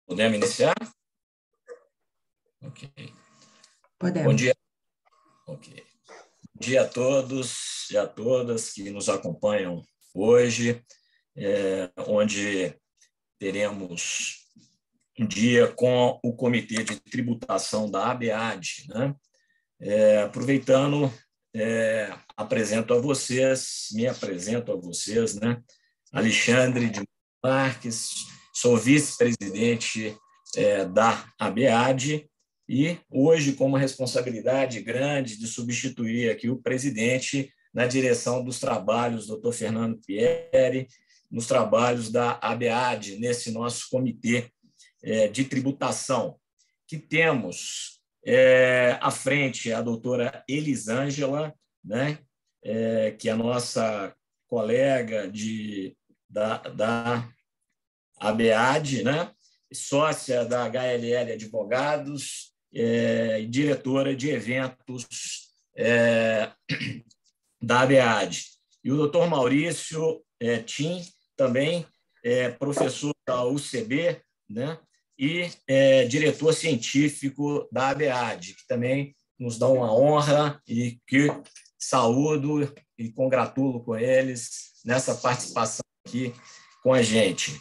Podemos iniciar? Ok. Podemos. Bom dia. Ok. Bom dia a todos e a todas que nos acompanham hoje, onde teremos um dia com o Comitê de Tributação da ABAD, né? Aproveitando, me apresento a vocês, né? Alexandre de Marques, sou vice-presidente da ABAD e hoje com uma responsabilidade grande de substituir aqui o presidente na direção dos trabalhos, doutor Fernando Pieri, nos trabalhos da ABAD, nesse nosso comitê de tributação, que temos à frente a doutora Elisângela, né, que é a nossa colega da ABAD, né, sócia da HLL Advogados, e diretora de eventos da ABAD. E o doutor Maurício Tim, também professor da UCB, né, e diretor científico da ABAD, que também nos dá uma honra e que saúdo e congratulo com eles nessa participação aqui com a gente.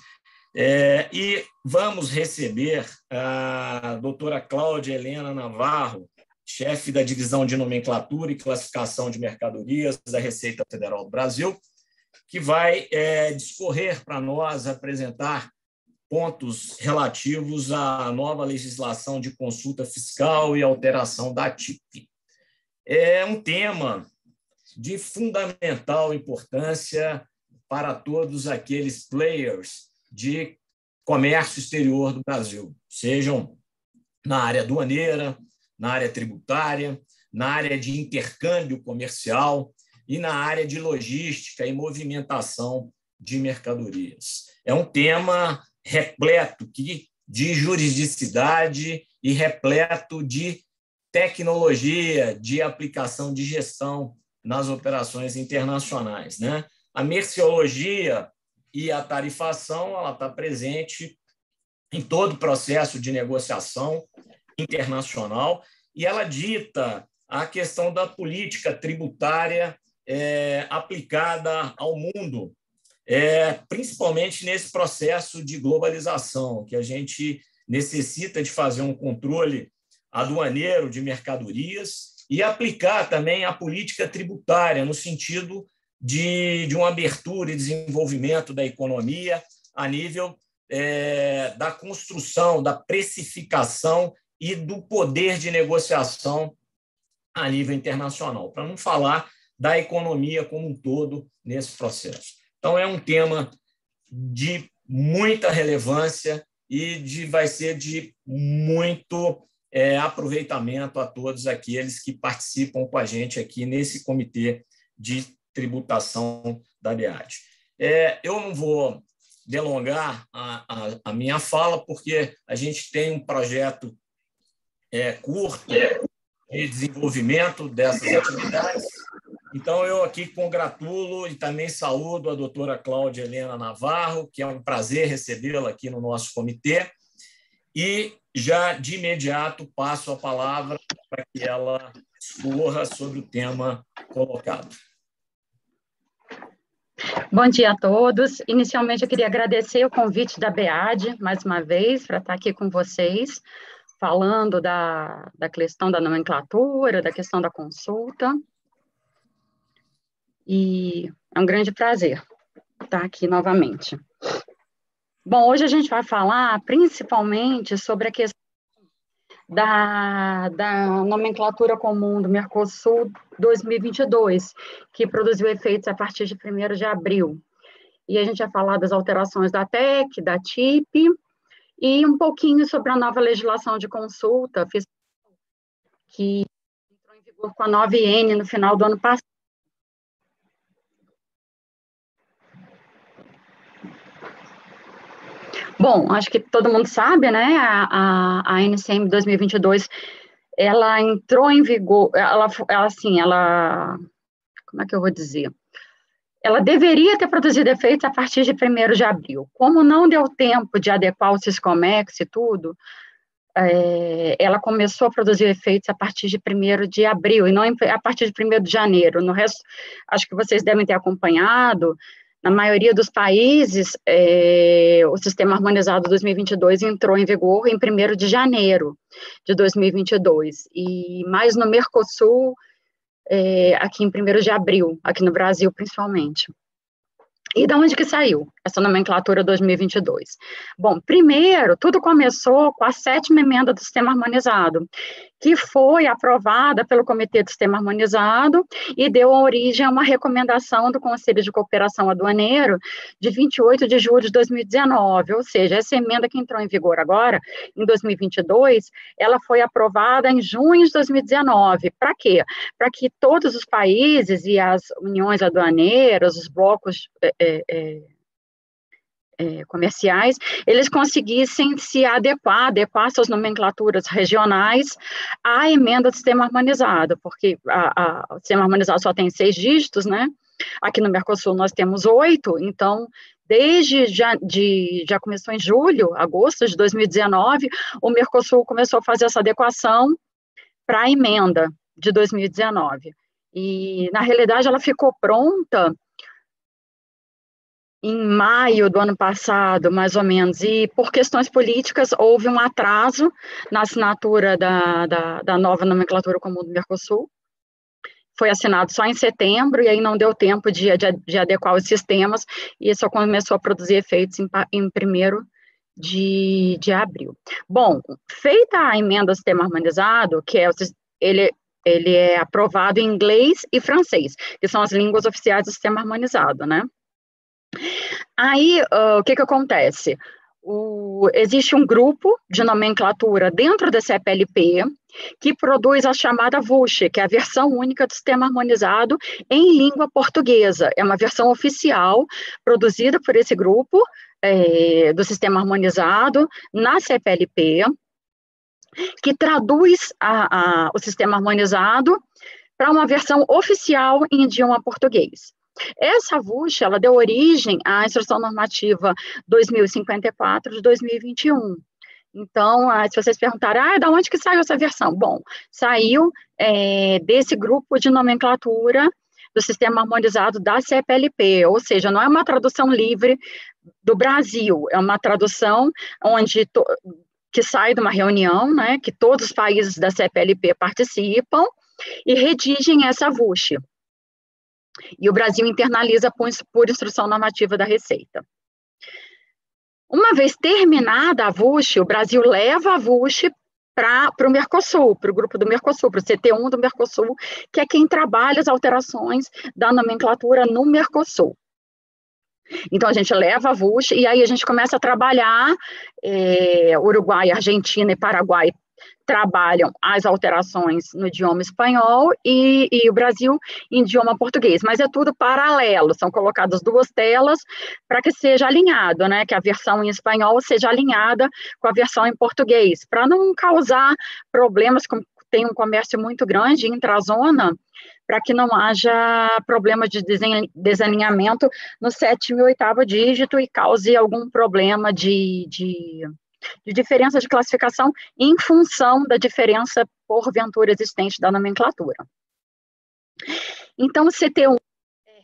E vamos receber a doutora Cláudia Helena Navarro, chefe da Divisão de Nomenclatura e Classificação de Mercadorias da Receita Federal do Brasil, que vai discorrer para nós, apresentar pontos relativos à nova legislação de consulta fiscal e alteração da TIP. É um tema de fundamental importância para todos aqueles players de comércio exterior do Brasil, sejam na área aduaneira, na área tributária, na área de intercâmbio comercial e na área de logística e movimentação de mercadorias. É um tema repleto de juridicidade e repleto de tecnologia, de aplicação de gestão nas operações internacionais, né? A merceologia e a tarifação, ela está presente em todo o processo de negociação internacional e ela dita a questão da política tributária aplicada ao mundo, principalmente nesse processo de globalização, que a gente necessita de fazer um controle aduaneiro de mercadorias e aplicar também a política tributária no sentido de uma abertura e desenvolvimento da economia a nível da construção, da precificação e do poder de negociação a nível internacional, para não falar da economia como um todo nesse processo. Então, é um tema de muita relevância e vai ser de muito aproveitamento a todos aqueles que participam com a gente aqui nesse comitê de tributação da ABAD. Eu não vou delongar a minha fala, porque a gente tem um projeto curto de desenvolvimento dessas atividades. Então, eu aqui congratulo e também saúdo a doutora Cláudia Helena Navarro, que é um prazer recebê-la aqui no nosso comitê, e já de imediato passo a palavra para que ela discorra sobre o tema colocado. Bom dia a todos. Inicialmente, eu queria agradecer o convite da ABAD, mais uma vez, para estar aqui com vocês, falando da questão da nomenclatura, da questão da consulta. E é um grande prazer estar aqui novamente. Bom, hoje a gente vai falar principalmente sobre a questão da nomenclatura comum do Mercosul 2022, que produziu efeitos a partir de 1º de abril. E a gente vai falar das alterações da TEC, da TIP, e um pouquinho sobre a nova legislação de consulta fiscal, que entrou em vigor com a 9N no final do ano passado. Bom, acho que todo mundo sabe, né, a NCM 2022, ela entrou em vigor, como é que eu vou dizer? ela deveria ter produzido efeitos a partir de 1º de abril. Como não deu tempo de adequar o Siscomex e tudo, ela começou a produzir efeitos a partir de 1º de abril, e não a partir de 1º de janeiro. No resto, acho que vocês devem ter acompanhado, na maioria dos países, o Sistema Harmonizado 2022 entrou em vigor em 1º de janeiro de 2022, e mais no Mercosul, aqui em 1º de abril, aqui no Brasil principalmente. E de onde que saiu essa nomenclatura 2022? Bom, primeiro, tudo começou com a 7ª emenda do Sistema Harmonizado, que foi aprovada pelo Comitê do Sistema Harmonizado e deu origem a uma recomendação do Conselho de Cooperação Aduaneiro de 28 de julho de 2019, ou seja, essa emenda que entrou em vigor agora, em 2022, ela foi aprovada em junho de 2019. Para quê? Para que todos os países e as uniões aduaneiras, os blocos comerciais, eles conseguissem se adequar suas nomenclaturas regionais à emenda do Sistema Harmonizado, porque o Sistema Harmonizado só tem 6 dígitos, né? Aqui no Mercosul nós temos 8, então, já começou em julho, agosto de 2019, o Mercosul começou a fazer essa adequação para a emenda de 2019. E, na realidade, ela ficou pronta em maio do ano passado, mais ou menos, e por questões políticas houve um atraso na assinatura da nova nomenclatura comum do Mercosul. Foi assinado só em setembro, e aí não deu tempo de adequar os sistemas, e isso começou a produzir efeitos em 1º de abril. Bom, feita a emenda do Sistema Harmonizado, que ele é aprovado em inglês e francês, que são as línguas oficiais do Sistema Harmonizado, né? Aí, o que acontece? Existe um grupo de nomenclatura dentro da CPLP que produz a chamada VUSH, que é a versão única do Sistema Harmonizado em língua portuguesa. É uma versão oficial produzida por esse grupo do Sistema Harmonizado na CPLP, que traduz o Sistema Harmonizado para uma versão oficial em idioma português. Essa VUSH, ela deu origem à Instrução Normativa 2054 de 2021. Então, se vocês perguntarem, de onde que saiu essa versão? Bom, saiu desse grupo de nomenclatura do Sistema Harmonizado da CPLP, ou seja, não é uma tradução livre do Brasil, é uma tradução que sai de uma reunião, né, que todos os países da CPLP participam e redigem essa VUSH. E o Brasil internaliza por instrução normativa da Receita. Uma vez terminada a VUSH, o Brasil leva a VUSH para o Mercosul, para o grupo do Mercosul, para o CT1 do Mercosul, que é quem trabalha as alterações da nomenclatura no Mercosul. Então, a gente leva a VUSH e aí a gente começa a trabalhar, Uruguai, Argentina e Paraguai trabalham as alterações no idioma espanhol e o Brasil em idioma português, mas é tudo paralelo, são colocadas 2 telas para que seja alinhado, né, que a versão em espanhol seja alinhada com a versão em português, para não causar problemas, como tem um comércio muito grande intrazona, para que não haja problema de desalinhamento no 7º e 8º dígito e cause algum problema de diferença de classificação em função da diferença porventura existente da nomenclatura. Então, o CT1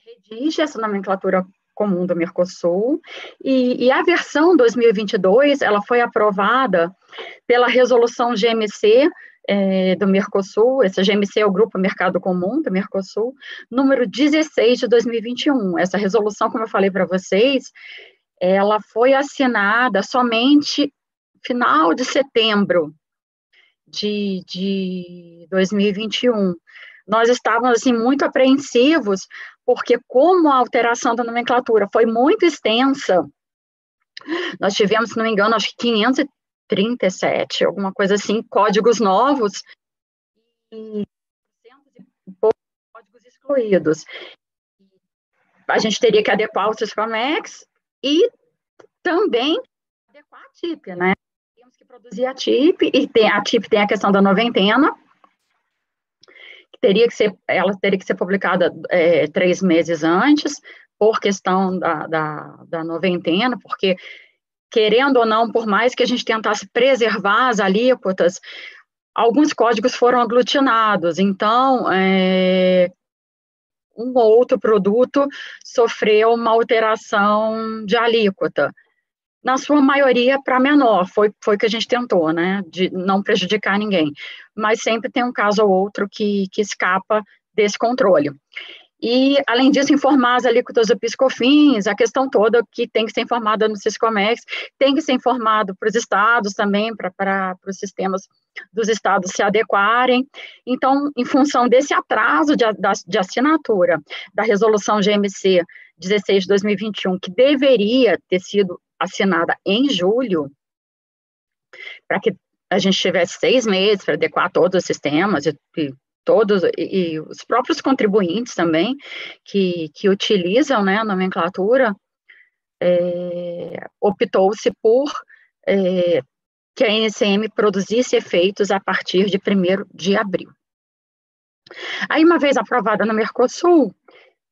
redige essa nomenclatura comum do Mercosul, e a versão 2022, ela foi aprovada pela resolução GMC do Mercosul, essa GMC é o Grupo Mercado Comum do Mercosul, número 16 de 2021. Essa resolução, como eu falei para vocês, ela foi assinada somente final de setembro de 2021. Nós estávamos, assim, muito apreensivos, porque como a alteração da nomenclatura foi muito extensa, nós tivemos, se não me engano, acho que 537, alguma coisa assim, códigos novos, e poucos códigos excluídos. A gente teria que adequar o Syscomex e também adequar a TIP, né? Temos que produzir a TIP, e a TIP tem a questão da noventena, que ela teria que ser publicada 3 meses antes, por questão da noventena, porque, querendo ou não, por mais que a gente tentasse preservar as alíquotas, alguns códigos foram aglutinados, então, um ou outro produto sofreu uma alteração de alíquota. Na sua maioria, para menor, foi que a gente tentou, né, de não prejudicar ninguém. Mas sempre tem um caso ou outro que escapa desse controle. E, além disso, informar as alíquotas do PIS/COFINS, a questão toda que tem que ser informada no Siscomex, tem que ser informado para os estados também, para os sistemas dos estados se adequarem. Então, em função desse atraso de assinatura da resolução GMC 16 de 2021, que deveria ter sido assinada em julho, para que a gente tivesse 6 meses para adequar todos os sistemas e os próprios contribuintes também, que utilizam, né, a nomenclatura, optou-se por que a NCM produzisse efeitos a partir de 1º de abril. Aí, uma vez aprovada no Mercosul,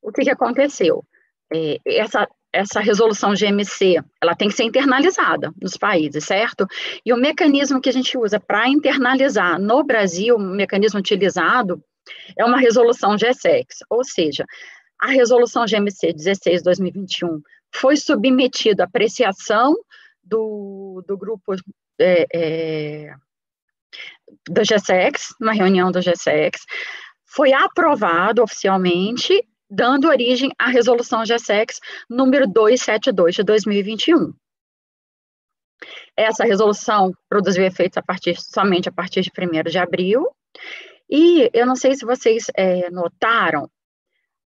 o que aconteceu? Essa resolução GMC, ela tem que ser internalizada nos países, certo? E o mecanismo que a gente usa para internalizar no Brasil, o mecanismo utilizado, é uma resolução GSEX, ou seja, a resolução GMC 16 de 2021 foi submetida à apreciação do grupo do GSEX, uma reunião do GSEX, foi aprovado oficialmente, dando origem à resolução GSEX número 272 de 2021. Essa resolução produziu efeitos somente a partir de 1º de abril, e eu não sei se vocês notaram,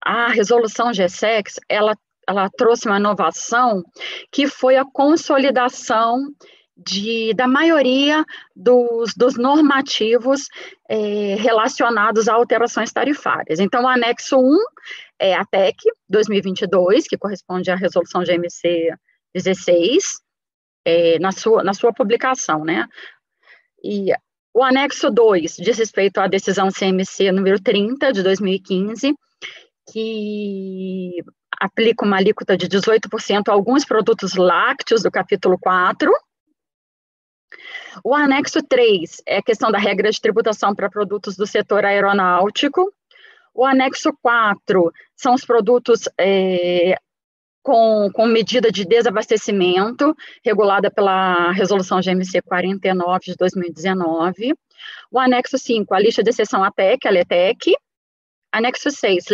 a resolução GSEX, ela trouxe uma inovação que foi a consolidação da maioria dos normativos relacionados a alterações tarifárias. Então, o anexo 1 é a TEC 2022, que corresponde à resolução GMC 16, na sua publicação, né? E o anexo 2 diz respeito à decisão CMC número 30, de 2015, que aplica uma alíquota de 18% a alguns produtos lácteos do capítulo 4. O anexo 3 é a questão da regra de tributação para produtos do setor aeronáutico. O anexo 4 são os produtos com medida de desabastecimento, regulada pela resolução GMC 49 de 2019. O anexo 5, a lista de exceção ATEC, a LETEC. Anexo 6,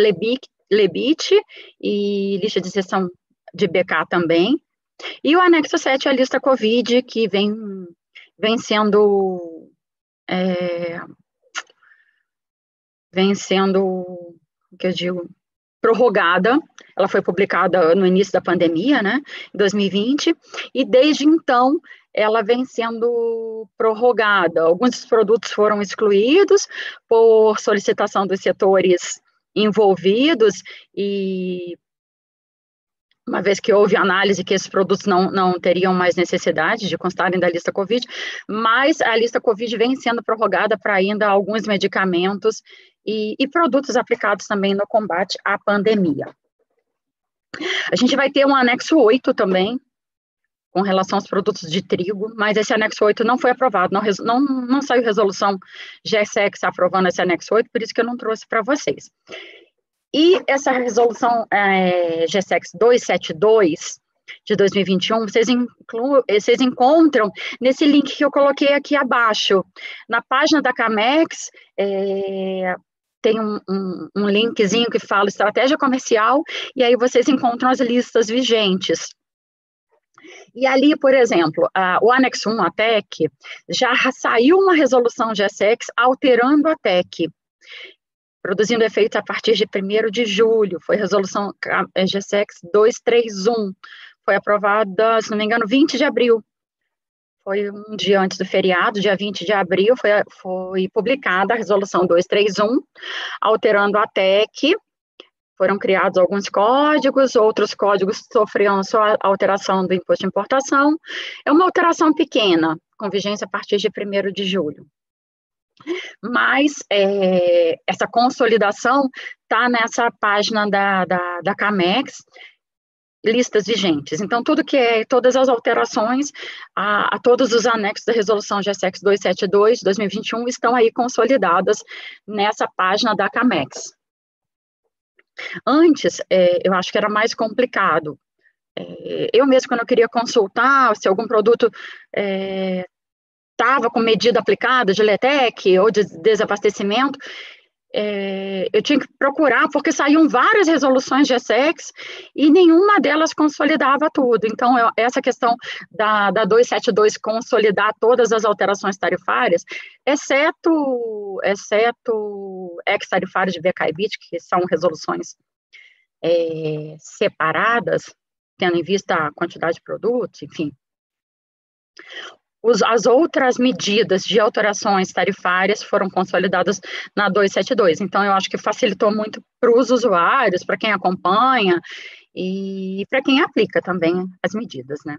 LEBIT e lista de exceção de BK também. E o anexo 7, a lista COVID, que vem sendo o que eu digo, prorrogada. Ela foi publicada no início da pandemia, né, em 2020, e desde então ela vem sendo prorrogada. Alguns dos produtos foram excluídos por solicitação dos setores envolvidos, e uma vez que houve análise que esses produtos não teriam mais necessidade de constarem da lista COVID, mas a lista COVID vem sendo prorrogada para ainda alguns medicamentos e produtos aplicados também no combate à pandemia. A gente vai ter um anexo 8 também, com relação aos produtos de trigo, mas esse anexo 8 não foi aprovado, não saiu resolução GSEX aprovando esse anexo 8, por isso que eu não trouxe para vocês. E essa resolução GSEX 272 de 2021, vocês encontram nesse link que eu coloquei aqui abaixo. Na página da CAMEX, tem um linkzinho que fala estratégia comercial, e aí vocês encontram as listas vigentes. E ali, por exemplo, o anexo 1, a TEC, já saiu uma resolução GSEX alterando a TEC, produzindo efeitos a partir de 1º de julho, foi a resolução GSEX 231, foi aprovada, se não me engano, 20 de abril, foi um dia antes do feriado, dia 20 de abril, foi publicada a resolução 231, alterando a TEC. Foram criados alguns códigos, outros códigos sofreram só alteração do imposto de importação. É uma alteração pequena, com vigência a partir de 1º de julho. Mas essa consolidação está nessa página da CAMEX, listas vigentes. Então, todas as alterações a todos os anexos da resolução GSEX 272 de 2021 estão aí consolidadas nessa página da CAMEX. Antes, eu acho que era mais complicado. Eu mesmo, quando eu queria consultar se algum produto estava com medida aplicada de LETEC ou de desabastecimento, eu tinha que procurar, porque saíam várias resoluções GSEX e nenhuma delas consolidava tudo. Então, essa questão da 272 consolidar todas as alterações tarifárias, exceto ex-tarifários de BK e BIT, que são resoluções separadas, tendo em vista a quantidade de produtos, enfim. As outras medidas de alterações tarifárias foram consolidadas na 272. Então, eu acho que facilitou muito para os usuários, para quem acompanha e para quem aplica também as medidas, né?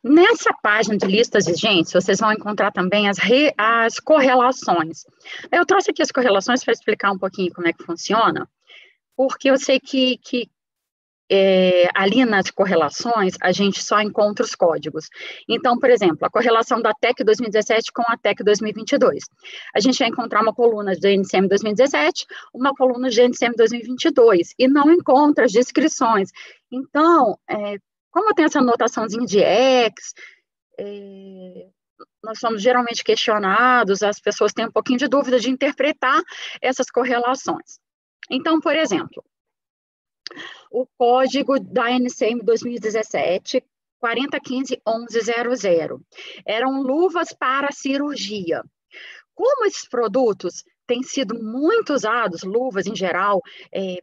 Nessa página de listas vigentes, vocês vão encontrar também as correlações. Eu trouxe aqui as correlações para explicar um pouquinho como é que funciona, porque eu sei que ali nas correlações, a gente só encontra os códigos. Então, por exemplo, a correlação da TEC 2017 com a TEC 2022. A gente vai encontrar uma coluna de NCM 2017, uma coluna de NCM 2022, e não encontra as descrições. Então, como tem essa notaçãozinha de X, nós somos geralmente questionados, as pessoas têm um pouquinho de dúvida de interpretar essas correlações. Então, por exemplo, o código da NCM 2017, 4015-1100. Eram luvas para cirurgia. Como esses produtos têm sido muito usados, luvas em geral,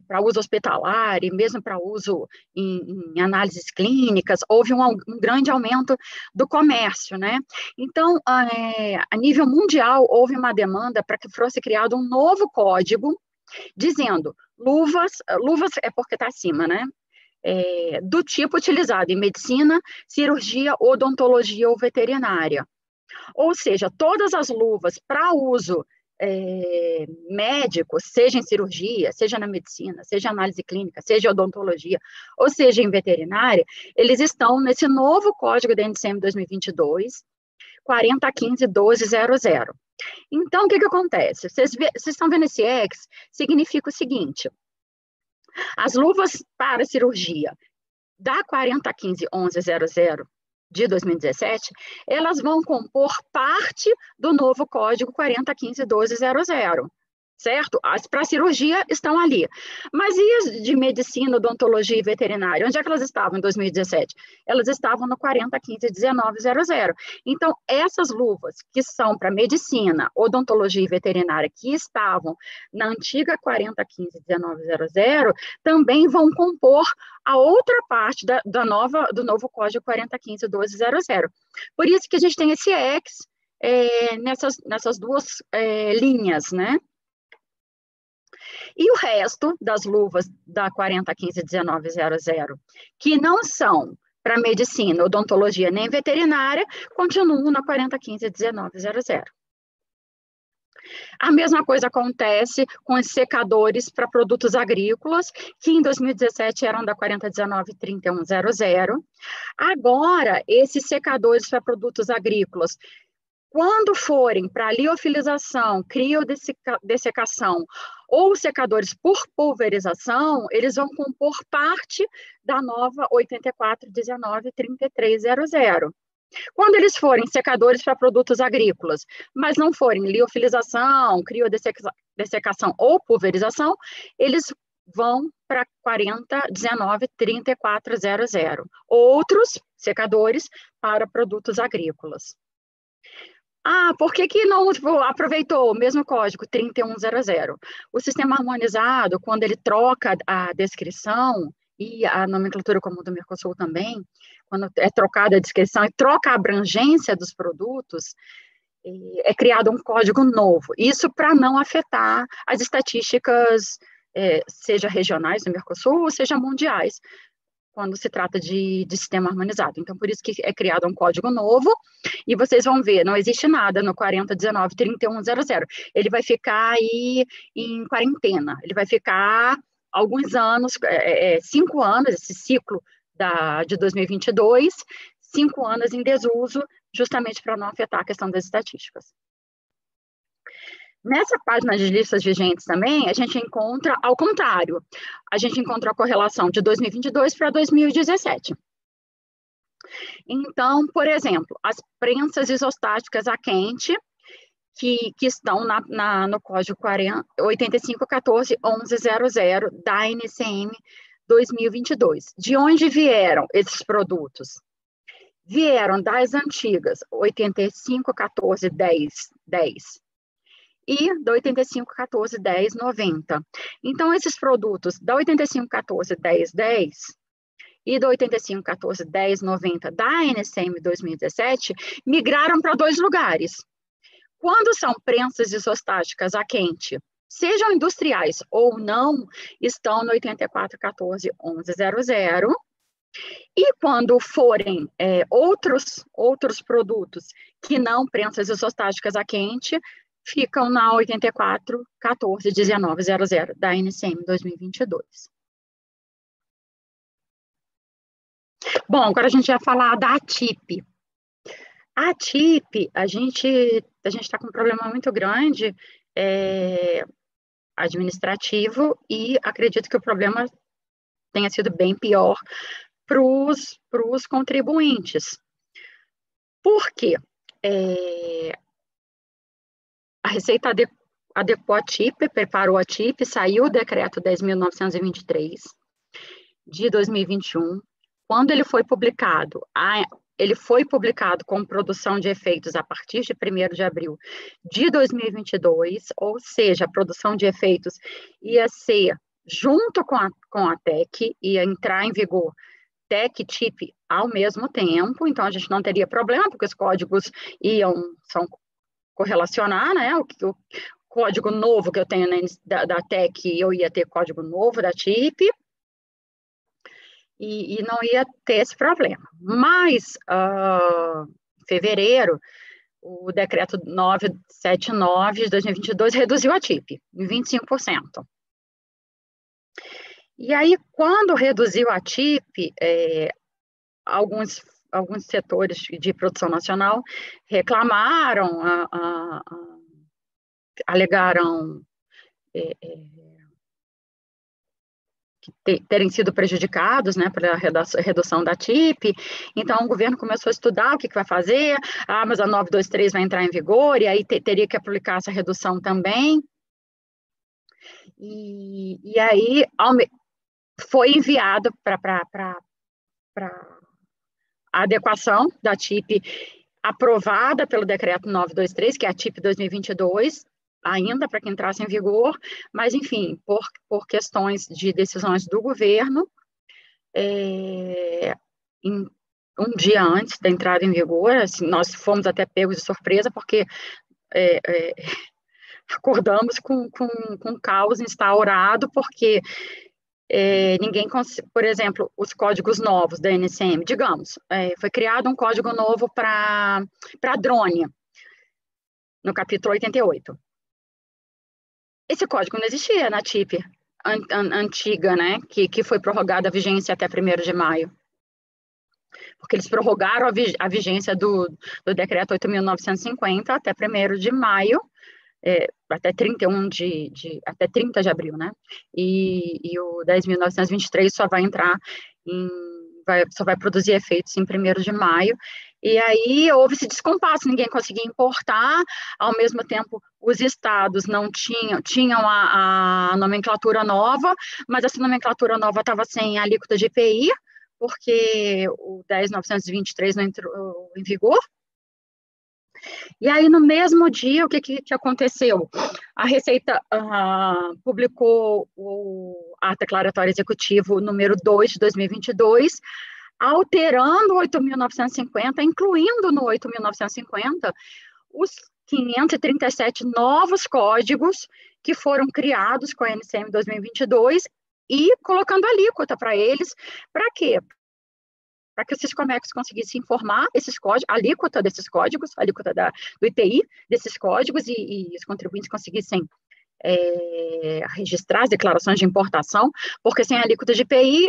para uso hospitalar e mesmo para uso em análises clínicas, houve um grande aumento do comércio, né? Então, a nível mundial, houve uma demanda para que fosse criado um novo código dizendo, luvas é porque está acima, né? Do tipo utilizado em medicina, cirurgia, odontologia ou veterinária. Ou seja, todas as luvas para uso médico, seja em cirurgia, seja na medicina, seja análise clínica, seja odontologia, ou seja em veterinária, eles estão nesse novo código da NCM 2022, 4015-1200. Então, o que acontece? Vocês estão vendo esse X? Significa o seguinte, as luvas para cirurgia da 4015-1100 de 2017, elas vão compor parte do novo código 4015-1200. Certo? As para cirurgia estão ali. Mas e as de medicina, odontologia e veterinária? Onde é que elas estavam em 2017? Elas estavam no 4015-1900. Então, essas luvas que são para medicina, odontologia e veterinária, que estavam na antiga 4015-1900, também vão compor a outra parte do novo código 4015-1200. Por isso que a gente tem esse X nessas duas linhas, né? E o resto das luvas da 4015-1900, que não são para medicina, odontologia nem veterinária, continuam na 4015-1900. A mesma coisa acontece com os secadores para produtos agrícolas, que em 2017 eram da 4019-3100. Agora, esses secadores para produtos agrícolas, quando forem para liofilização, criodessecação ou secadores por pulverização, eles vão compor parte da nova 8419-3300. Quando eles forem secadores para produtos agrícolas, mas não forem liofilização, criodessecação ou pulverização, eles vão para 4019-3400. Outros secadores para produtos agrícolas. Por que não aproveitou o mesmo código 3100? O sistema harmonizado, quando ele troca a descrição e a nomenclatura comum do Mercosul também, quando é trocada a descrição e troca a abrangência dos produtos, é criado um código novo. Isso para não afetar as estatísticas, seja regionais do Mercosul, seja mundiais, quando se trata de sistema harmonizado. Então, por isso que é criado um código novo, e vocês vão ver, não existe nada no 4019-3100. Ele vai ficar aí em quarentena, ele vai ficar alguns anos, 5 anos, esse ciclo de 2022, 5 anos em desuso, justamente para não afetar a questão das estatísticas. Nessa página de listas vigentes também, a gente encontra, ao contrário, a gente encontra a correlação de 2022 para 2017. Então, por exemplo, as prensas isostáticas a quente, que estão no código 85141100 da NCM 2022. De onde vieram esses produtos? Vieram das antigas 85141010 e da 85141090. Então, esses produtos da 85141010 e da 85141090 da NCM 2017 migraram para 2 lugares. Quando são prensas isostáticas a quente, sejam industriais ou não, estão no 84141100. E quando forem outros produtos que não prensas isostáticas a quente, ficam na 84141900 da NCM 2022. Bom, agora a gente vai falar da ATIP. A ATIP, a gente está com um problema muito grande administrativo e acredito que o problema tenha sido bem pior para os contribuintes. Por quê? A Receita adequou a ATIP, preparou a ATIP, saiu o decreto 10.923 de 2021. Quando ele foi publicado, com produção de efeitos a partir de 1º de abril de 2022, ou seja, a produção de efeitos ia ser junto com a TEC, ia entrar em vigor TEC e TIP ao mesmo tempo, então a gente não teria problema, porque os códigos são correlacionar, né? O código novo que eu tenho da TEC, eu ia ter código novo da TIP, e não ia ter esse problema. Mas, em fevereiro, o decreto 979 de 2022 reduziu a TIP em 25%. E aí, quando reduziu a TIP, alguns setores de produção nacional reclamaram, alegaram terem sido prejudicados, né, pela redução da TIP. Então, o governo começou a estudar o que vai fazer. Mas a 923 vai entrar em vigor, e aí teria que aplicar essa redução também. E aí foi enviado para a adequação da TIP aprovada pelo decreto 923, que é a TIP 2022, ainda para que entrasse em vigor, mas, enfim, por questões de decisões do governo, um dia antes da entrada em vigor, assim, nós fomos até pegos de surpresa, porque acordamos com caos instaurado, porque ninguém, por exemplo, os códigos novos da NCM, digamos, foi criado um código novo para drone, no capítulo 88. Esse código não existia na TIP antiga, né, que foi prorrogada a vigência até 1º de maio. Porque eles prorrogaram a vigência do decreto 8.950 até 1º de maio, até 30 de abril, né? E o 10.923 só vai entrar só vai produzir efeitos em 1º de maio. E aí houve esse descompasso, ninguém conseguia importar, ao mesmo tempo os estados não tinham a nomenclatura nova, mas essa nomenclatura nova estava sem alíquota de IPI, porque o 10.923 não entrou em vigor. E aí, no mesmo dia, o que aconteceu? A Receita publicou o ato declaratório executivo número 2 de 2022, alterando o 8.950, incluindo no 8.950 os 537 novos códigos que foram criados com a NCM 2022 e colocando alíquota para eles. Para quê? Para que esses Siscomex conseguissem informar esses códigos, a alíquota desses códigos, a alíquota do IPI desses códigos, e os contribuintes conseguissem registrar as declarações de importação, porque sem a alíquota de IPI,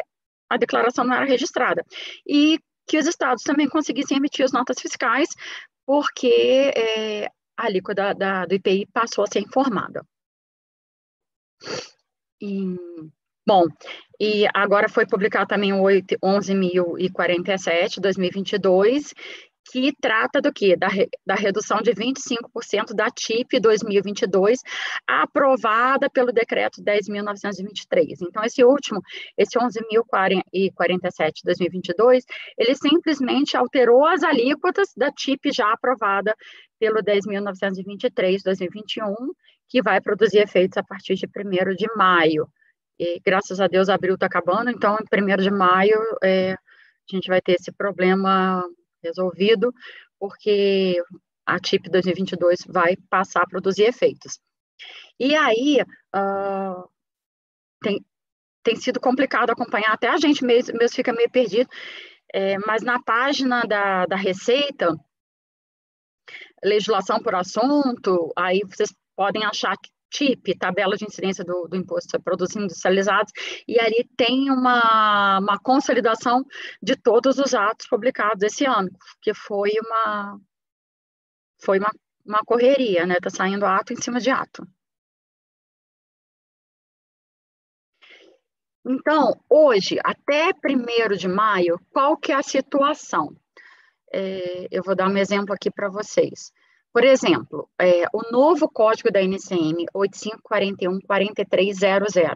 a declaração não era registrada. E que os estados também conseguissem emitir as notas fiscais, porque a alíquota do IPI passou a ser informada. Bom, e agora foi publicado também o 11.047, 2022, que trata do quê? Da redução de 25% da TIP 2022, aprovada pelo decreto 10.923. Então, esse 11.047, 2022, ele simplesmente alterou as alíquotas da TIP já aprovada pelo 10.923, 2021, que vai produzir efeitos a partir de 1º de maio. E, graças a Deus, abril está acabando, então, em 1º de maio, a gente vai ter esse problema resolvido, porque a TIP 2022 vai passar a produzir efeitos. E aí, tem sido complicado acompanhar, até a gente mesmo fica meio perdido, mas na página da Receita, legislação por assunto, aí vocês podem achar que TIP, tabela de incidência do imposto sobre produtos industrializados, e ali tem uma consolidação de todos os atos publicados esse ano, que foi uma correria, né? Tá saindo ato em cima de ato. Então, hoje, até 1º de maio, qual que é a situação? Eu vou dar um exemplo aqui para vocês. Por exemplo, o novo código da NCM 8541-4300.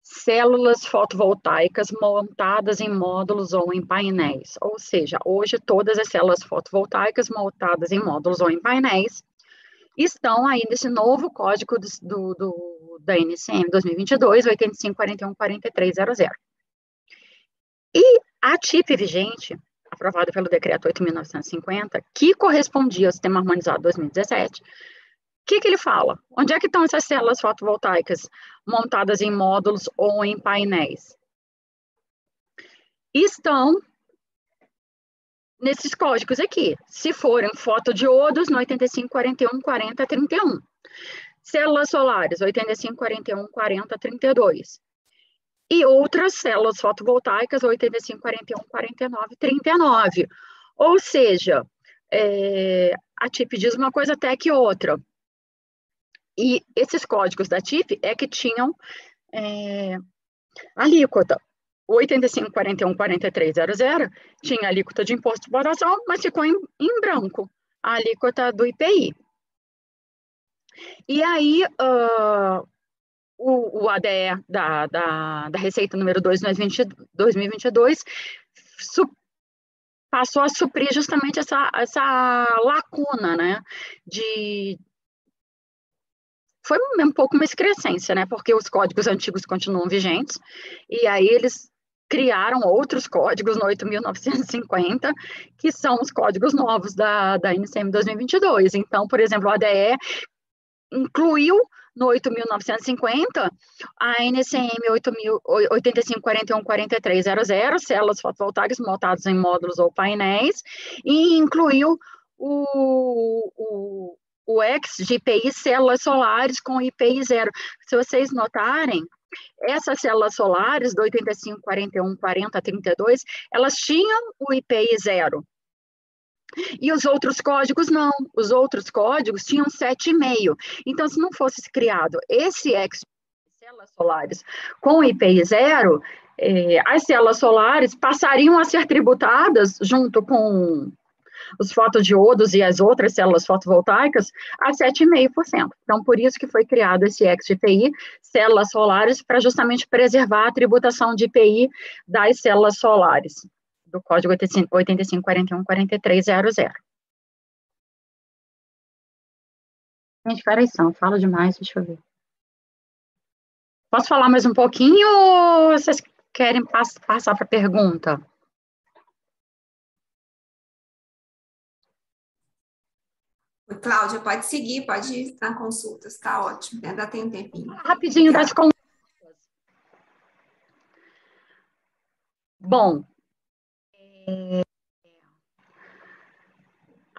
Células fotovoltaicas montadas em módulos ou em painéis. Ou seja, hoje todas as células fotovoltaicas montadas em módulos ou em painéis estão aí nesse novo código da NCM 2022, 8541-4300. E a TIP vigente, aprovada pelo decreto 8.950, que correspondia ao Sistema Harmonizado 2017, o que ele fala? Onde é que estão essas células fotovoltaicas montadas em módulos ou em painéis? Estão nesses códigos aqui. Se forem fotodiodos, no 8541-4031. Células solares, 8541-4032. E outras células fotovoltaicas, 8541-4939. Ou seja, a TIP diz uma coisa até que outra. E esses códigos da TIP que tinham alíquota. O 8541-4300 tinha alíquota de imposto de exportação, mas ficou em branco a alíquota do IPI. E aí, o ADE da Receita número 2 de 2022 passou a suprir justamente essa lacuna, né? Foi um pouco uma excrescência, né? Porque os códigos antigos continuam vigentes, e aí eles criaram outros códigos no 8.950, que são os códigos novos da NCM 2022. Então, por exemplo, o ADE incluiu no 8.950 a NCM 8541-4300, células fotovoltaicas montadas em módulos ou painéis, e incluiu o ex de IPI células solares com IPI zero. Se vocês notarem, essas células solares do 8541-4032, elas tinham o IPI zero. E os outros códigos não. Os outros códigos tinham 7,5. Então, se não fosse criado esse ex de células solares com IPI zero, as células solares passariam a ser tributadas junto com os fotodiodos e as outras células fotovoltaicas a 7,5%. Então, por isso que foi criado esse ex-IPI, células solares, para justamente preservar a tributação de IPI das células solares, do código 8541-4300. Gente, peraí, falo demais, deixa eu ver. Posso falar mais um pouquinho ou vocês querem passar para a pergunta? Cláudia, pode seguir, pode ir na consulta, está ótimo, ainda tem um tempinho. Rapidinho das consultas. Bom,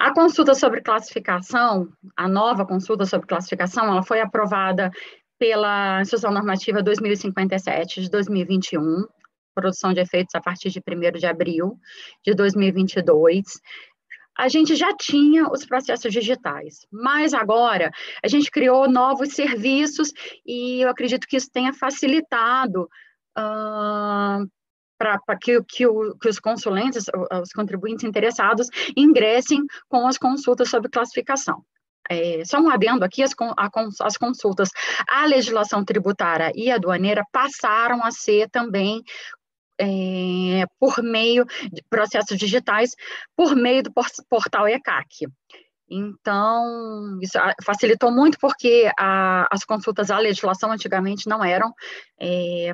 A consulta sobre classificação, a nova consulta sobre classificação, ela foi aprovada pela Instrução Normativa 2057 de 2021, produção de efeitos a partir de 1º de abril de 2022. A gente já tinha os processos digitais, mas agora a gente criou novos serviços e eu acredito que isso tenha facilitado para que os consulentes, os contribuintes interessados, ingressem com as consultas sobre classificação. Só um adendo aqui, as consultas à legislação tributária e aduaneira passaram a ser também por meio de processos digitais, por meio do portal ECAC. Então, isso facilitou muito, porque as consultas à legislação antigamente não eram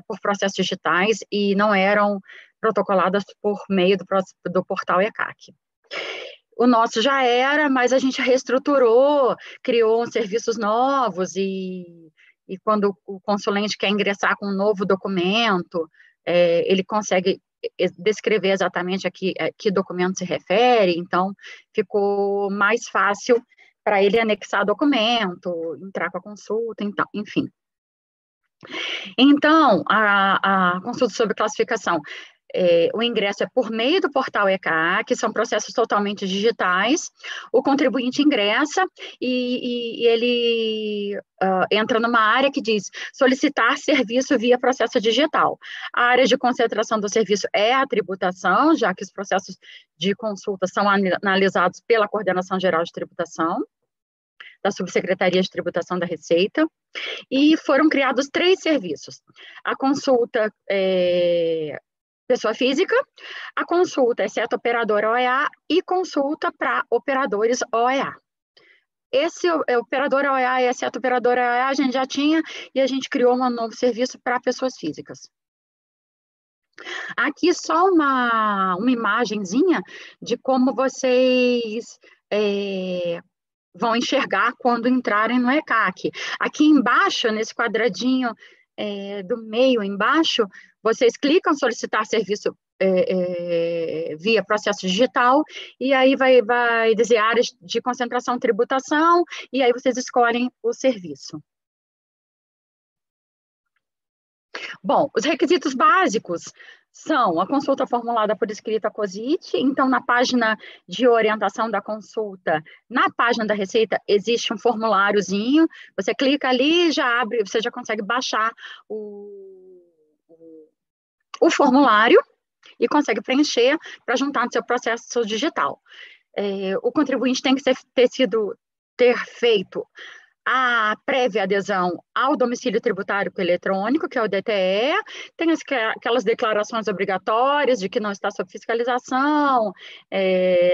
por processos digitais e não eram protocoladas por meio do portal ECAC. O nosso já era, mas a gente reestruturou, criou serviços novos e quando o consulente quer ingressar com um novo documento, ele consegue descrever exatamente a que documento se refere, então ficou mais fácil para ele anexar documento, entrar com a consulta, então, enfim. Então, a consulta sobre classificação, o ingresso é por meio do portal ECA, que são processos totalmente digitais. O contribuinte ingressa e ele entra numa área que diz solicitar serviço via processo digital. A área de concentração do serviço é a tributação, já que os processos de consulta são analisados pela Coordenação Geral de Tributação, da Subsecretaria de Tributação da Receita, e foram criados 3 serviços. A consulta pessoa física, a consulta exceto operador OEA e consulta para operadores OEA. Esse operador OEA e exceto operador OEA a gente já tinha e a gente criou um novo serviço para pessoas físicas. Aqui só uma imagenzinha de como vocês vão enxergar quando entrarem no ECAC. Aqui embaixo, nesse quadradinho do meio embaixo, vocês clicam solicitar serviço via processo digital, e aí vai dizer áreas de concentração tributação, e aí vocês escolhem o serviço. Bom, os requisitos básicos são a consulta formulada por escrito a COSIT. Então, na página de orientação da consulta, na página da Receita, existe um formuláriozinho, você clica ali, já abre, você já consegue baixar o formulário e consegue preencher para juntar no seu processo digital. O contribuinte tem que ter feito a prévia adesão ao domicílio tributário eletrônico, que é o DTE, tem aquelas declarações obrigatórias de que não está sob fiscalização,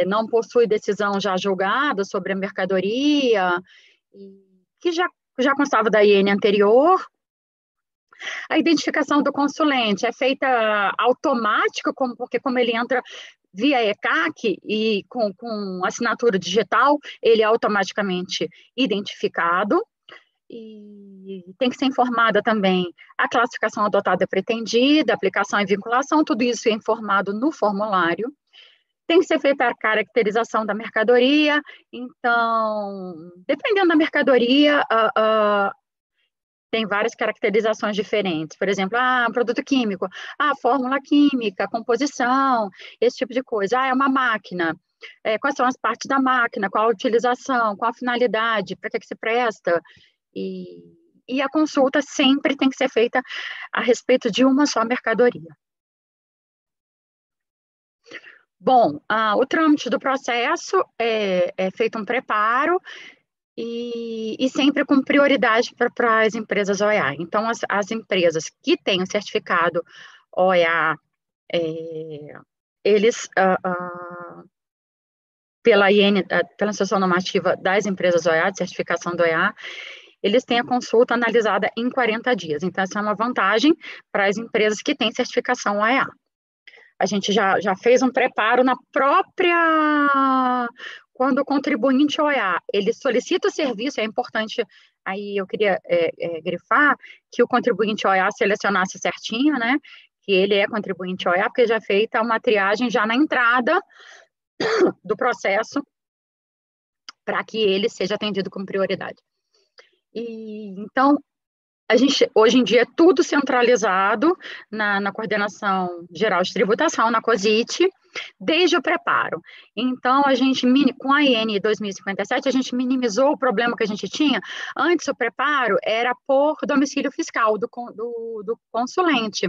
não possui decisão já julgada sobre a mercadoria, que já constava da IN anterior. A identificação do consulente é feita automática, porque como ele entra via ECAC e com assinatura digital, ele é automaticamente identificado. E tem que ser informada também a classificação adotada e pretendida, aplicação e vinculação, tudo isso é informado no formulário. Tem que ser feita a caracterização da mercadoria, então, dependendo da mercadoria, tem várias caracterizações diferentes, por exemplo, um produto químico, fórmula química, composição, esse tipo de coisa. É uma máquina, quais são as partes da máquina, qual a utilização, qual a finalidade, para que se presta, e a consulta sempre tem que ser feita a respeito de uma só mercadoria. Bom, o trâmite do processo é feito um preparo, e sempre com prioridade para as empresas OEA. Então, as empresas que têm o certificado OEA, eles, pela Instrução Normativa das empresas OEA, de certificação do OEA, eles têm a consulta analisada em 40 dias. Então, essa é uma vantagem para as empresas que têm certificação OEA. A gente já fez um preparo na própria... Quando o contribuinte OEA, ele solicita o serviço, é importante, aí eu queria grifar, que o contribuinte OEA selecionasse certinho, né, que ele é contribuinte OEA, porque já é feita uma triagem já na entrada do processo, para que ele seja atendido com prioridade. E, então, hoje em dia, é tudo centralizado na Coordenação Geral de Tributação, na COSIT, desde o preparo. Então, com a IN 2057, a gente minimizou o problema que a gente tinha. Antes, o preparo era por domicílio fiscal do consulente.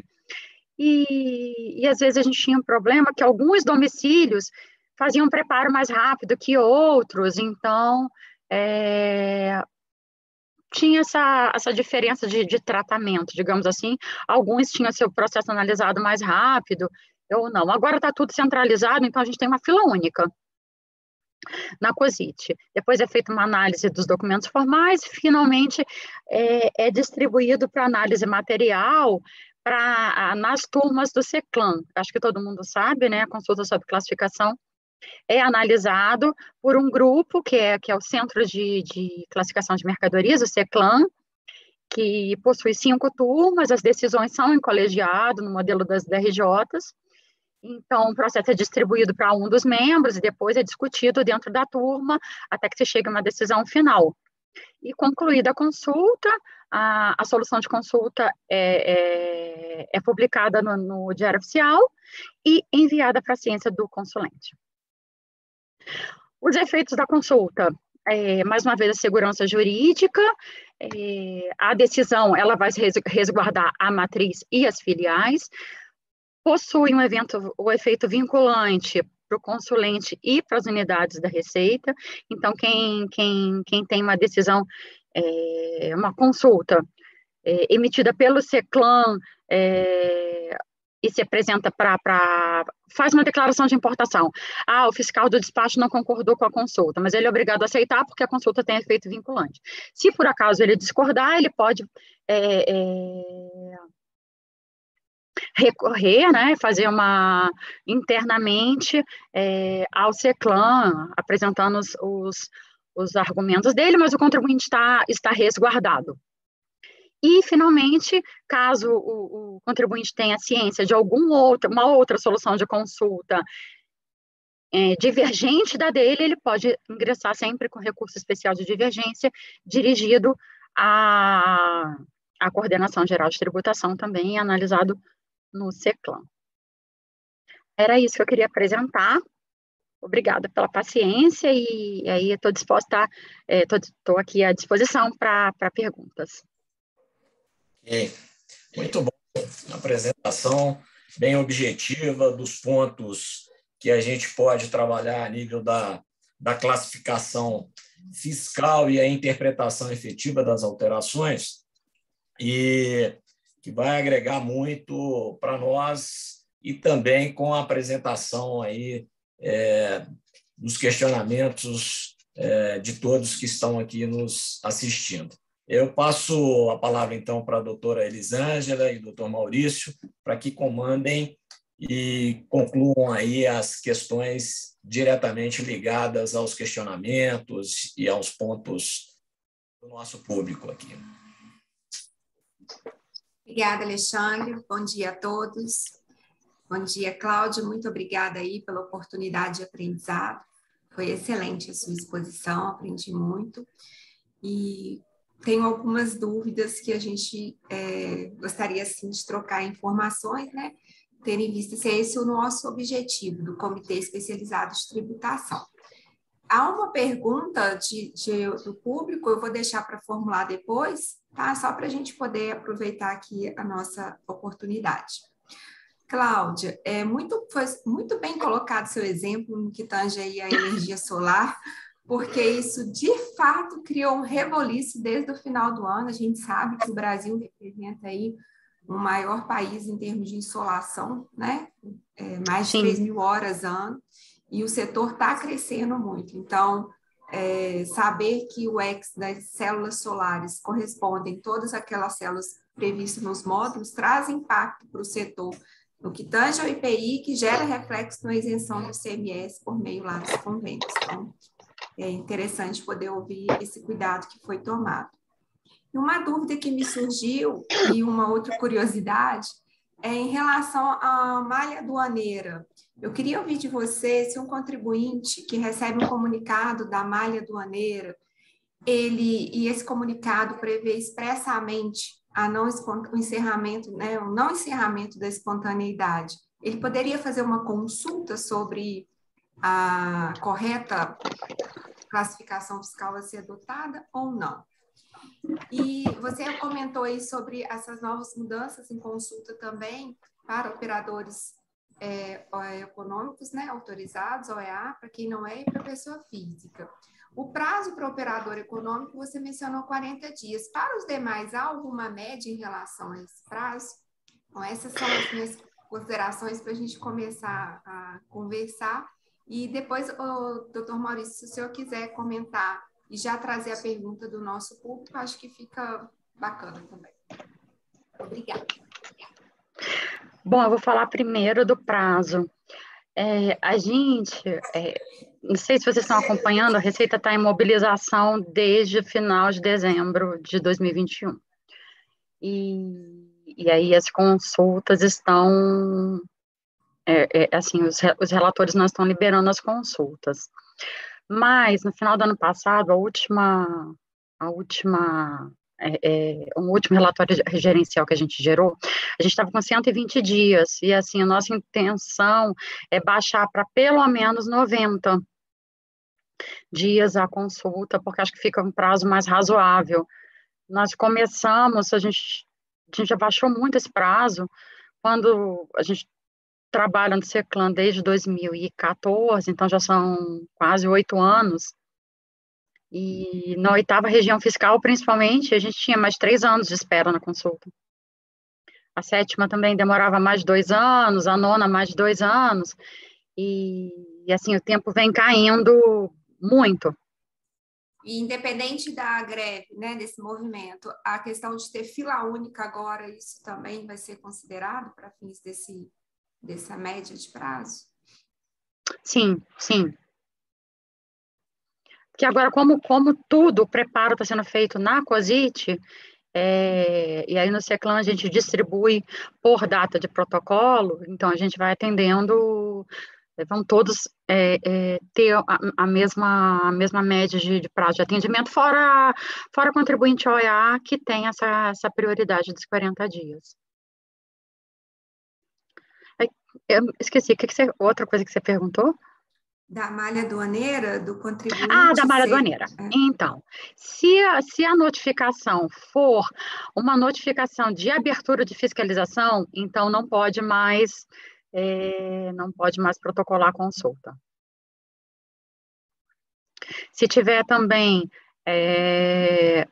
E às vezes a gente tinha um problema que alguns domicílios faziam um preparo mais rápido que outros, então tinha essa diferença de tratamento, digamos assim. Alguns tinham seu processo analisado mais rápido, ou não. Agora está tudo centralizado, então a gente tem uma fila única na COSIT. Depois é feita uma análise dos documentos formais, e finalmente é distribuído para análise material nas turmas do CECLAM. Acho que todo mundo sabe, né? A consulta sobre classificação é analisado por um grupo que é o Centro de Classificação de Mercadorias, o CECLAM, que possui 5 turmas, as decisões são em colegiado, no modelo das DRJs. Então, o processo é distribuído para um dos membros e depois é discutido dentro da turma até que se chegue a uma decisão final. E concluída a consulta, a solução de consulta é publicada no Diário Oficial e enviada para a ciência do consulente. Os efeitos da consulta, mais uma vez, a segurança jurídica, a decisão ela vai resguardar a matriz e as filiais, possui o efeito vinculante para o consulente e para as unidades da Receita. Então, quem tem uma decisão, uma consulta emitida pelo CECLAM e se apresenta faz uma declaração de importação. O fiscal do despacho não concordou com a consulta, mas ele é obrigado a aceitar porque a consulta tem efeito vinculante. Se por acaso ele discordar, ele pode recorrer, né, fazer internamente ao CECLAM, apresentando os argumentos dele, mas o contribuinte está resguardado. E, finalmente, caso o contribuinte tenha ciência de uma outra solução de consulta divergente da dele, ele pode ingressar sempre com recurso especial de divergência dirigido à Coordenação Geral de Tributação também, analisado no CECLAM. Era isso que eu queria apresentar. Obrigada pela paciência e aí estou disposta, estou aqui à disposição para perguntas. Muito bom, uma apresentação bem objetiva dos pontos que a gente pode trabalhar a nível da classificação fiscal e a interpretação efetiva das alterações, e que vai agregar muito para nós, e também com a apresentação aí, dos questionamentos de todos que estão aqui nos assistindo. Eu passo a palavra, então, para a doutora Elisângela e o doutor Maurício, para que comandem e concluam aí as questões diretamente ligadas aos questionamentos e aos pontos do nosso público aqui. Obrigada, Alexandre. Bom dia a todos. Bom dia, Cláudia. Muito obrigada aí pela oportunidade de aprendizado. Foi excelente a sua exposição, aprendi muito. E tenho algumas dúvidas que a gente gostaria, assim, de trocar informações, né? Tendo em vista se é esse o nosso objetivo do Comitê Especializado de Tributação. Há uma pergunta do público, eu vou deixar para formular depois, tá? Só para a gente poder aproveitar aqui a nossa oportunidade. Cláudia, foi muito bem colocado seu exemplo no que tange aí a energia solar, porque isso, de fato, criou um reboliço desde o final do ano. A gente sabe que o Brasil representa aí o maior país em termos de insolação, né? Mais de 3.000 horas ano, e o setor está crescendo muito. Então, saber que o X das células solares correspondem todas aquelas células previstas nos módulos traz impacto para o setor no que tange ao IPI, que gera reflexo na isenção do ICMS por meio lá dos convênios. Então, é interessante poder ouvir esse cuidado que foi tomado. E uma dúvida que me surgiu, e uma outra curiosidade, Em relação à malha aduaneira, eu queria ouvir de você se um contribuinte que recebe um comunicado da malha aduaneira, e esse comunicado prevê expressamente o encerramento, né, o não encerramento da espontaneidade. Ele poderia fazer uma consulta sobre a correta classificação fiscal a ser adotada ou não? E você comentou aí sobre essas novas mudanças em consulta também para operadores econômicos, né, autorizados, OEA, para quem não é, e para pessoa física. O prazo para o operador econômico, você mencionou 40 dias. Para os demais, há alguma média em relação a esse prazo? Então, essas são as minhas considerações para a gente começar a conversar. E depois, doutor Maurício, se o senhor quiser comentar e já trazer a pergunta do nosso público, acho que fica bacana também. Obrigada. Bom, eu vou falar primeiro do prazo. A gente, não sei se vocês estão acompanhando, a Receita está em mobilização desde final de dezembro de 2021. E aí as consultas estão, assim, os relatores não estão liberando as consultas. Mas, no final do ano passado, um último relatório gerencial que a gente gerou, a gente estava com 120 dias, e assim, a nossa intenção é baixar para pelo menos 90 dias a consulta, porque acho que fica um prazo mais razoável. Nós começamos, a gente já baixou muito esse prazo, quando a gente trabalha no CECLAN desde 2014, então já são quase 8 anos, e na 8ª região fiscal, principalmente, a gente tinha mais 3 anos de espera na consulta. A 7ª também demorava mais de 2 anos, a 9ª mais de 2 anos, e assim, o tempo vem caindo muito. E independente da greve, né, desse movimento, a questão de ter fila única agora, isso também vai ser considerado para fins dessa média de prazo? Sim, sim. Porque agora, como tudo, o preparo está sendo feito na COSIT, e aí no CECLAN a gente distribui por data de protocolo, então a gente vai atendendo, vão todos ter a mesma média de prazo de atendimento, fora contribuinte OEA, que tem essa prioridade dos 40 dias. Eu esqueci, outra coisa que você perguntou? Da malha aduaneira, do contribuinte... Da malha aduaneira. Então, se a notificação for uma notificação de abertura de fiscalização, então não pode mais protocolar a consulta. Se tiver também, eu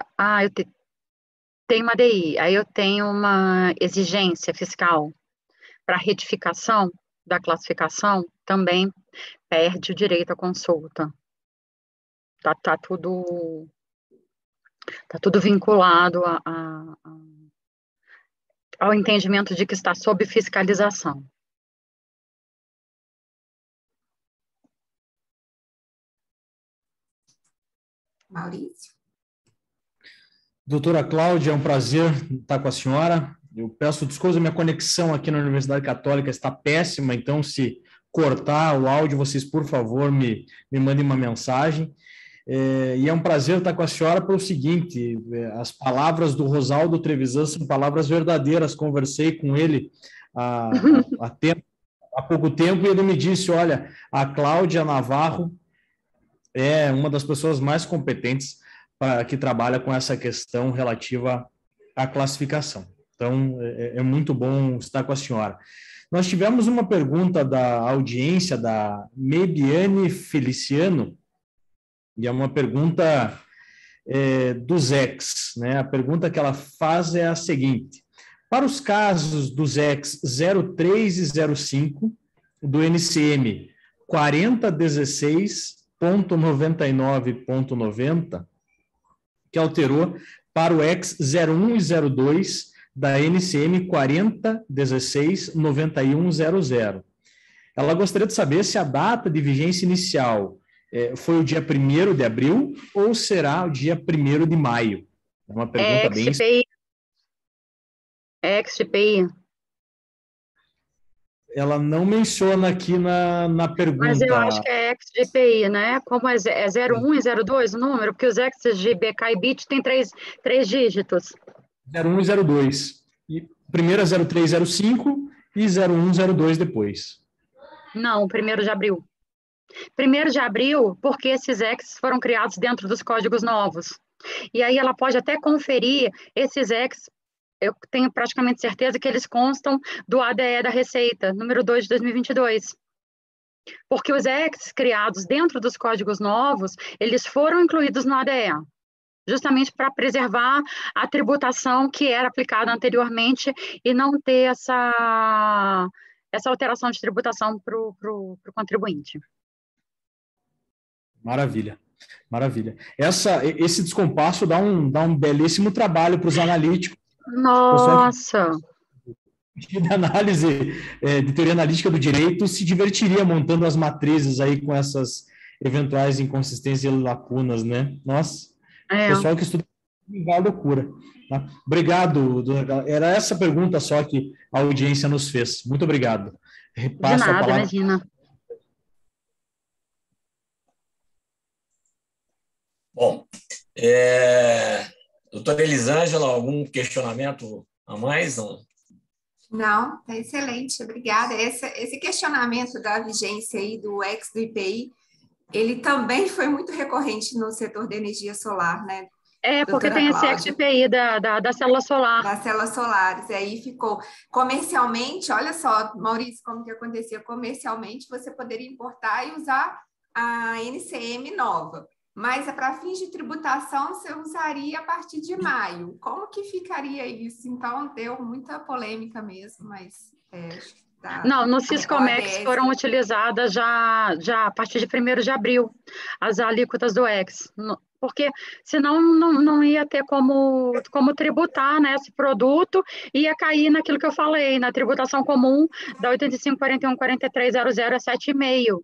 tenho uma DI, aí eu tenho uma exigência fiscal para retificação da classificação, também perde o direito à consulta. Tá tudo vinculado ao entendimento de que está sob fiscalização. Maurício? Doutora Cláudia, é um prazer estar com a senhora. Eu peço desculpas, a minha conexão aqui na Universidade Católica está péssima, então se cortar o áudio, vocês, por favor, me mandem uma mensagem. E é um prazer estar com a senhora pelo seguinte, as palavras do Rosaldo Trevisan são palavras verdadeiras, conversei com ele há pouco tempo e ele me disse, olha, a Cláudia Navarro é uma das pessoas mais competentes que trabalha com essa questão relativa à classificação. Então, é muito bom estar com a senhora. Nós tivemos uma pergunta da audiência, da Mebiane Feliciano, e é uma pergunta dos ex, né? A pergunta que ela faz é a seguinte: para os casos dos ex 03 e 05 do NCM 4016.99.90, que alterou para o ex 01 e 02 da NCM 4016.9100. Ela gostaria de saber se a data de vigência inicial foi o dia 1º de abril ou será o dia 1º de maio? É uma pergunta bem... ex-GPI. ela não menciona aqui na pergunta. Mas eu acho que é X de IPI, né? Como é 01 e 02 o número, porque os X de BK e BIT tem três dígitos. 01 e 02. E primeiro é 0305 e 0102 depois. Não, 1º de abril. 1º de abril, porque esses X foram criados dentro dos códigos novos. E aí ela pode até conferir esses X, eu tenho praticamente certeza que eles constam do ADE da Receita, número 2 de 2022. Porque os X criados dentro dos códigos novos, eles foram incluídos no ADE, justamente para preservar a tributação que era aplicada anteriormente e não ter essa alteração de tributação para o contribuinte. Maravilha, maravilha. Esse descompasso dá um belíssimo trabalho para os analíticos. Nossa! De análise, de teoria analítica do direito, se divertiria montando as matrizes aí com essas eventuais inconsistências e lacunas, né? Nossa, o pessoal que estuda é loucura. Tá? Obrigado, dona. Era essa pergunta só que a audiência nos fez. Muito obrigado. Repasso de nada, imagina. Bom, doutora Elisângela, algum questionamento a mais? Não, tá excelente, obrigada. Esse questionamento da vigência aí do X do IPI, ele também foi muito recorrente no setor da energia solar, né? Porque tem esse X do IPI da célula solar. Das células solares, e aí ficou comercialmente, olha só, Maurício, como que acontecia comercialmente, você poderia importar e usar a NCM nova. Mas para fins de tributação, você usaria a partir de maio. Como que ficaria isso? Então, deu muita polêmica mesmo, mas... Não, no Siscomex foram utilizadas já a partir de 1º de abril, as alíquotas do X. Porque senão não ia ter como tributar, né, esse produto, ia cair naquilo que eu falei, na tributação comum da 85.41.43.00 é 7,5%.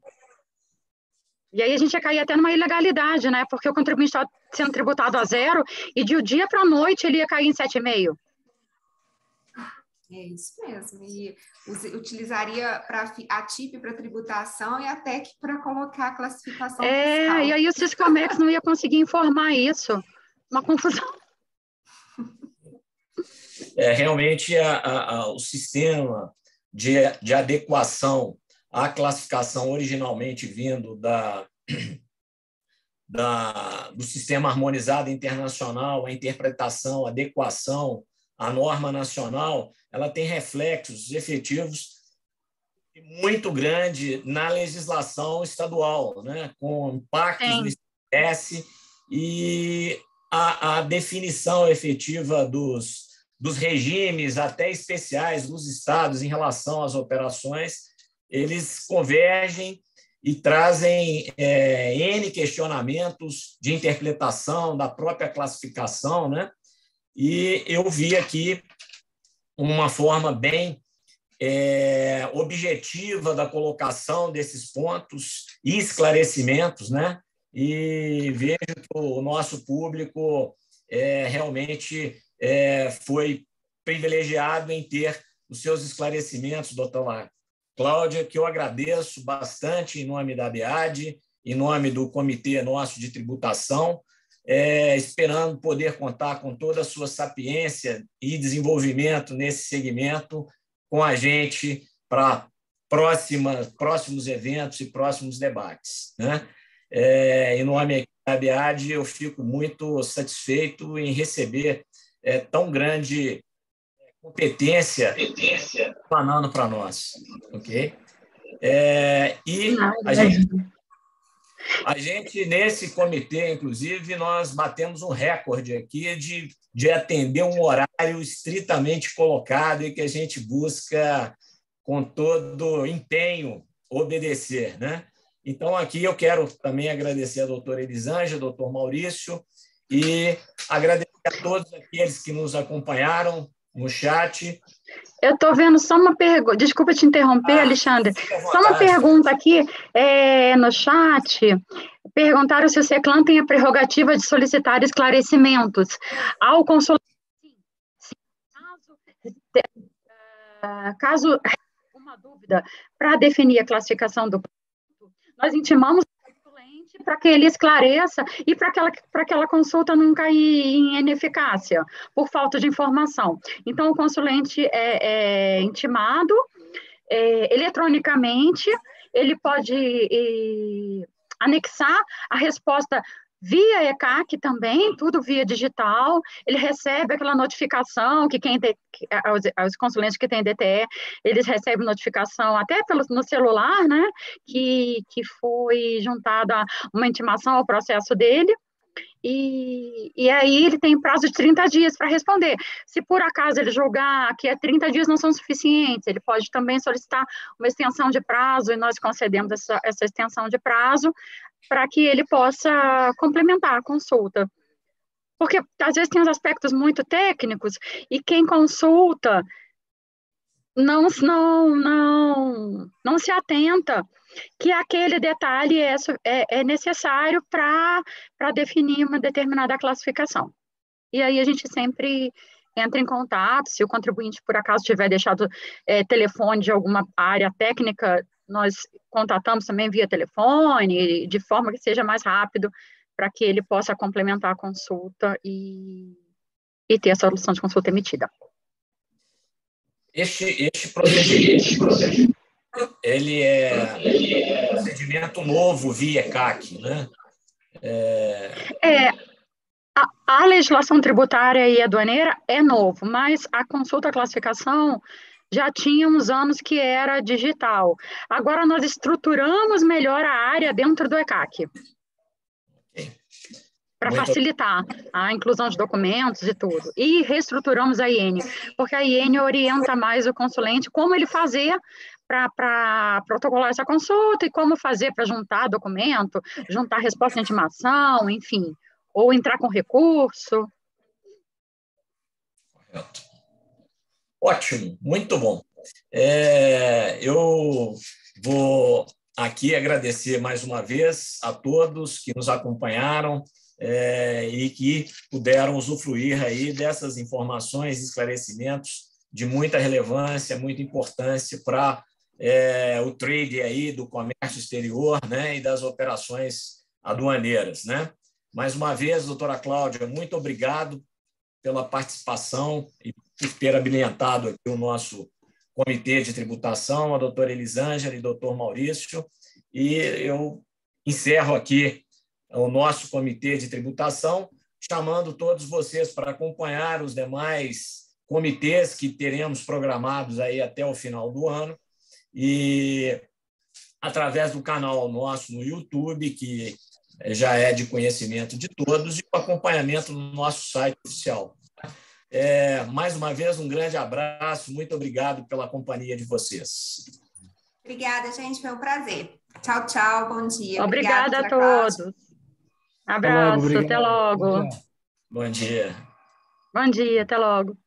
E aí a gente ia cair até numa ilegalidade, né? Porque o contribuinte estava sendo tributado a 0 e de um dia para a noite ele ia cair em 7,5%. É isso mesmo. E utilizaria a TIP para tributação e a TEC para colocar a classificação fiscal. E aí o Siscomex não ia conseguir informar isso. Uma confusão. Realmente o sistema de adequação à classificação originalmente vindo do sistema harmonizado internacional, a interpretação, a adequação à norma nacional, ela tem reflexos efetivos muito grande na legislação estadual, né? Com impactos no ICMS e a definição efetiva dos regimes, até especiais, dos estados em relação às operações, eles convergem e trazem N questionamentos de interpretação da própria classificação, né? E eu vi aqui uma forma bem objetiva da colocação desses pontos e esclarecimentos, né? E vejo que o nosso público realmente foi privilegiado em ter os seus esclarecimentos, doutora Cláudia, que eu agradeço bastante em nome da ABAD, em nome do Comitê Nosso de Tributação, esperando poder contar com toda a sua sapiência e desenvolvimento nesse segmento com a gente para próximos eventos e próximos debates, né? Em nome da ABAD, eu fico muito satisfeito em receber tão grande competência planando para nós, ok? E a gente, nesse comitê, inclusive, nós batemos um recorde aqui de atender um horário estritamente colocado e que a gente busca, com todo empenho, obedecer, né? Então, aqui eu quero também agradecer a doutora Elisângela, ao doutor Maurício, e agradecer a todos aqueles que nos acompanharam no chat. Eu estou vendo só uma pergunta, desculpa te interromper, Alexandre, só uma pergunta aqui no chat, perguntaram se o CECLAN tem a prerrogativa de solicitar esclarecimentos ao consulado. Caso alguma dúvida para definir a classificação do produto, nós intimamos o consulente para que ele esclareça e para aquela consulta não cair em ineficácia por falta de informação. Então, o consulente é intimado eletronicamente, ele pode anexar a resposta via ECAC também, tudo via digital, ele recebe aquela notificação que os consulentes que têm DTE, eles recebem notificação até no celular, né, que foi juntada uma intimação ao processo dele, e aí ele tem prazo de 30 dias para responder. Se por acaso ele julgar que 30 dias não são suficientes, ele pode também solicitar uma extensão de prazo, e nós concedemos essa extensão de prazo para que ele possa complementar a consulta. Porque às vezes tem uns aspectos muito técnicos e quem consulta não se atenta que aquele detalhe é necessário para definir uma determinada classificação. E aí a gente sempre entra em contato, se o contribuinte, por acaso, tiver deixado telefone de alguma área técnica, nós contatamos também via telefone, de forma que seja mais rápido, para que ele possa complementar a consulta e ter a solução de consulta emitida. Este procedimento, ele é um procedimento novo via ECAC, né? A legislação tributária e aduaneira é novo, mas a consulta classificação já tinha uns anos que era digital. Agora nós estruturamos melhor a área dentro do ECAC. Para facilitar a inclusão de documentos e tudo. E reestruturamos a IN, porque a IN orienta mais o consulente como ele fazer para protocolar essa consulta e como fazer para juntar documento, juntar resposta de intimação, enfim, ou entrar com recurso. Correto. Ótimo, muito bom. Eu vou aqui agradecer mais uma vez a todos que nos acompanharam e que puderam usufruir aí dessas informações e esclarecimentos de muita relevância, muita importância para o trade aí do comércio exterior, né, e das operações aduaneiras, né? Mais uma vez, doutora Cláudia, muito obrigado pela participação e por ter habilitado aqui o nosso Comitê de Tributação, a doutora Elisângela e o doutor Maurício, e eu encerro aqui o nosso Comitê de Tributação, chamando todos vocês para acompanhar os demais comitês que teremos programados aí até o final do ano, e através do canal nosso no YouTube, que já é de conhecimento de todos, e o acompanhamento no nosso site oficial. Mais uma vez, um grande abraço, muito obrigado pela companhia de vocês. Obrigada, gente, foi um prazer. Tchau, tchau, bom dia. Obrigada a todos. Abraço, até logo. Bom dia. Bom dia, até logo.